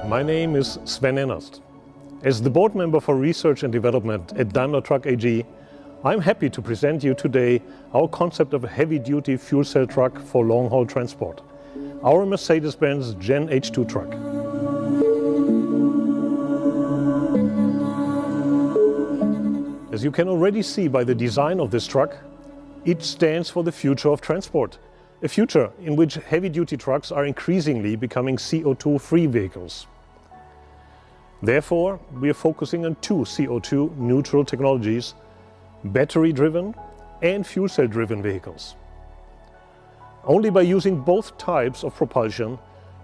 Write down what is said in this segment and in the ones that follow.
My name is Sven Ennerst. As the board member for research and development at Daimler Truck AG, I'm happy to present you today our concept of a heavy-duty fuel cell truck for long-haul transport, our Mercedes-Benz GenH2 truck. As you can already see by the design of this truck, it stands for the future of transport, a future in which heavy-duty trucks are increasingly becoming CO2-free vehicles. Therefore, we are focusing on two CO2-neutral technologies: battery-driven and fuel cell-driven vehicles. Only by using both types of propulsion,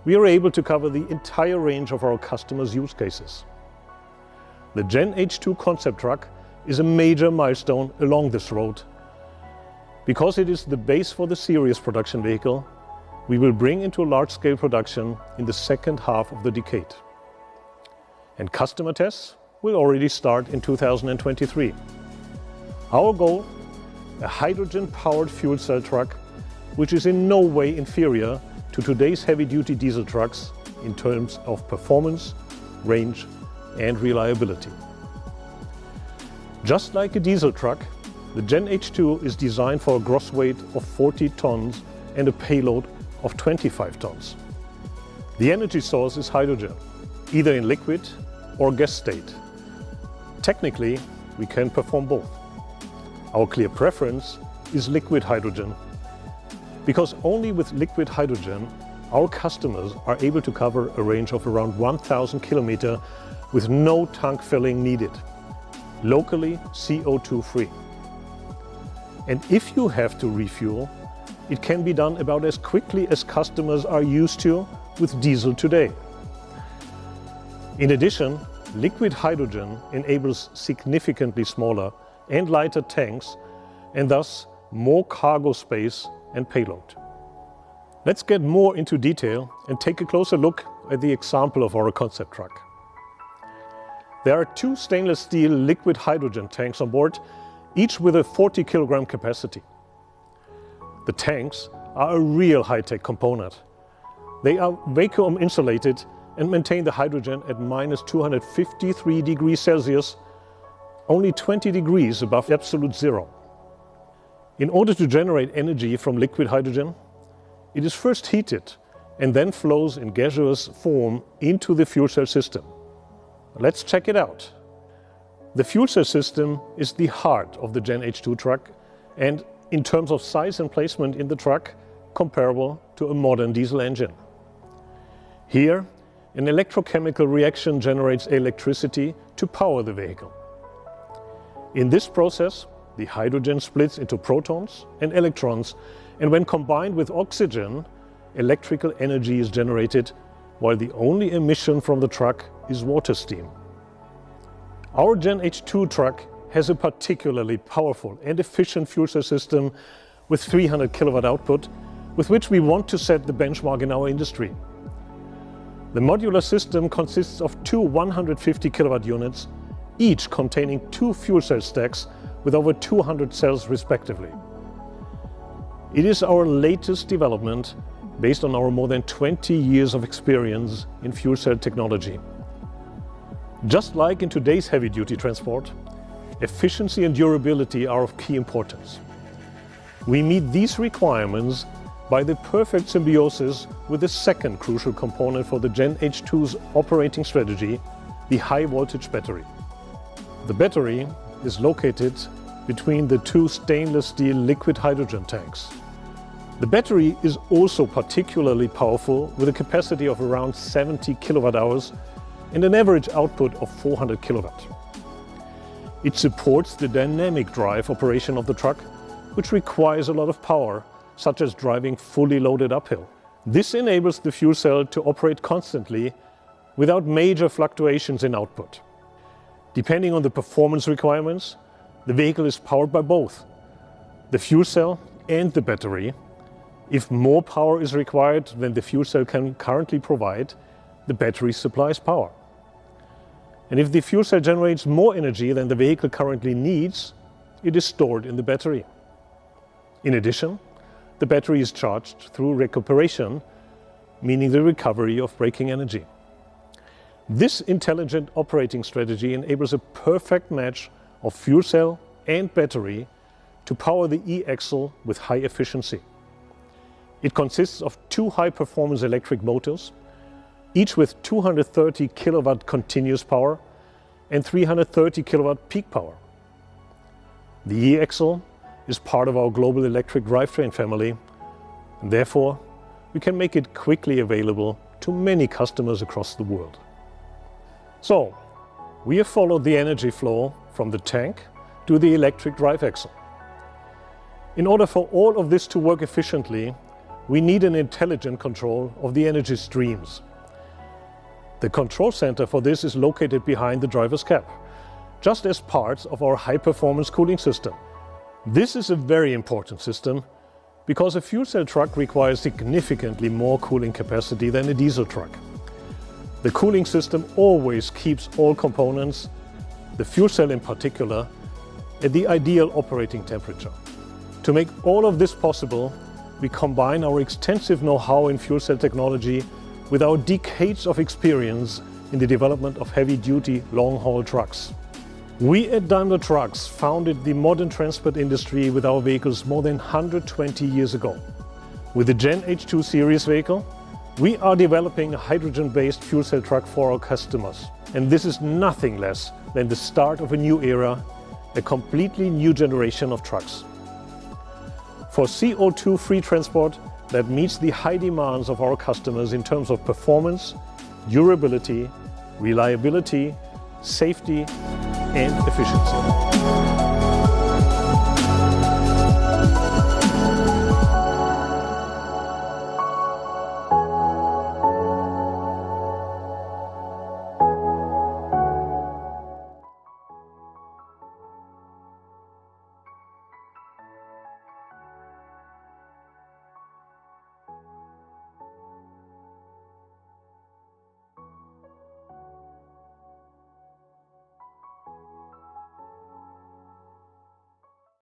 we are able to cover the entire range of our customers' use cases. The GenH2 concept truck is a major milestone along this road. Because it is the base for the series production vehicle, we will bring into large-scale production in the second half of the decade. And customer tests will already start in 2023. Our goal: a hydrogen-powered fuel cell truck, which is in no way inferior to today's heavy-duty diesel trucks in terms of performance, range, and reliability. Just like a diesel truck, the GenH2 is designed for a gross weight of 40 tons and a payload of 25 tons. The energy source is hydrogen, either in liquid or gas state. Technically, we can perform both. Our clear preference is liquid hydrogen, because only with liquid hydrogen our customers are able to cover a range of around 1,000 kilometers with no tank filling needed, locally CO2-free. And if you have to refuel, it can be done about as quickly as customers are used to with diesel today. In addition, liquid hydrogen enables significantly smaller and lighter tanks, and thus more cargo space and payload. Let's get more into detail and take a closer look at the example of our concept truck. There are two stainless steel liquid hydrogen tanks on board, each with a 40 kilogram capacity. The tanks are a real high-tech component. They are vacuum insulated and maintain the hydrogen at -253 degrees Celsius, only 20 degrees above absolute zero. In order to generate energy from liquid hydrogen, it is first heated and then flows in gaseous form into the fuel cell system. Let's check it out. The fuel cell system is the heart of the GenH2 truck and, in terms of size and placement in the truck, comparable to a modern diesel engine. Here, an electrochemical reaction generates electricity to power the vehicle. In this process, the hydrogen splits into protons and electrons, and when combined with oxygen, electrical energy is generated, while the only emission from the truck is water steam. Our GenH2 truck has a particularly powerful and efficient fuel cell system with 300 kilowatt output, with which we want to set the benchmark in our industry. The modular system consists of two 150 kilowatt units, each containing two fuel cell stacks with over 200 cells respectively. It is our latest development based on our more than 20 years of experience in fuel cell technology. Just like in today's heavy-duty transport, efficiency and durability are of key importance. We meet these requirements by the perfect symbiosis with the second crucial component for the GenH2's operating strategy, the high-voltage battery. The battery is located between the two stainless steel liquid hydrogen tanks. The battery is also particularly powerful, with a capacity of around 70 kilowatt hours and an average output of 400 kilowatt. It supports the dynamic drive operation of the truck, which requires a lot of power, such as driving fully loaded uphill. This enables the fuel cell to operate constantly without major fluctuations in output. Depending on the performance requirements, the vehicle is powered by both the fuel cell and the battery. If more power is required than the fuel cell can currently provide, the battery supplies power. And if the fuel cell generates more energy than the vehicle currently needs, it is stored in the battery. In addition, the battery is charged through recuperation, meaning the recovery of braking energy. This intelligent operating strategy enables a perfect match of fuel cell and battery to power the e-axle with high efficiency. It consists of two high-performance electric motors, each with 230 kilowatt continuous power and 330 kilowatt peak power. The e-axle is part of our global electric drivetrain family, and therefore we can make it quickly available to many customers across the world. So, we have followed the energy flow from the tank to the electric drive axle. In order for all of this to work efficiently, we need an intelligent control of the energy streams. The control center for this is located behind the driver's cab, just as part of our high-performance cooling system. This is a very important system because a fuel cell truck requires significantly more cooling capacity than a diesel truck. The cooling system always keeps all components, the fuel cell in particular, at the ideal operating temperature. To make all of this possible, we combine our extensive know-how in fuel cell technology with our decades of experience in the development of heavy-duty long-haul trucks. We at Daimler Trucks founded the modern transport industry with our vehicles more than 120 years ago. With the GenH2 series vehicle, we are developing a hydrogen-based fuel cell truck for our customers. And this is nothing less than the start of a new era, a completely new generation of trucks. For CO2-free transport that meets the high demands of our customers in terms of performance, durability, reliability, safety and efficiency.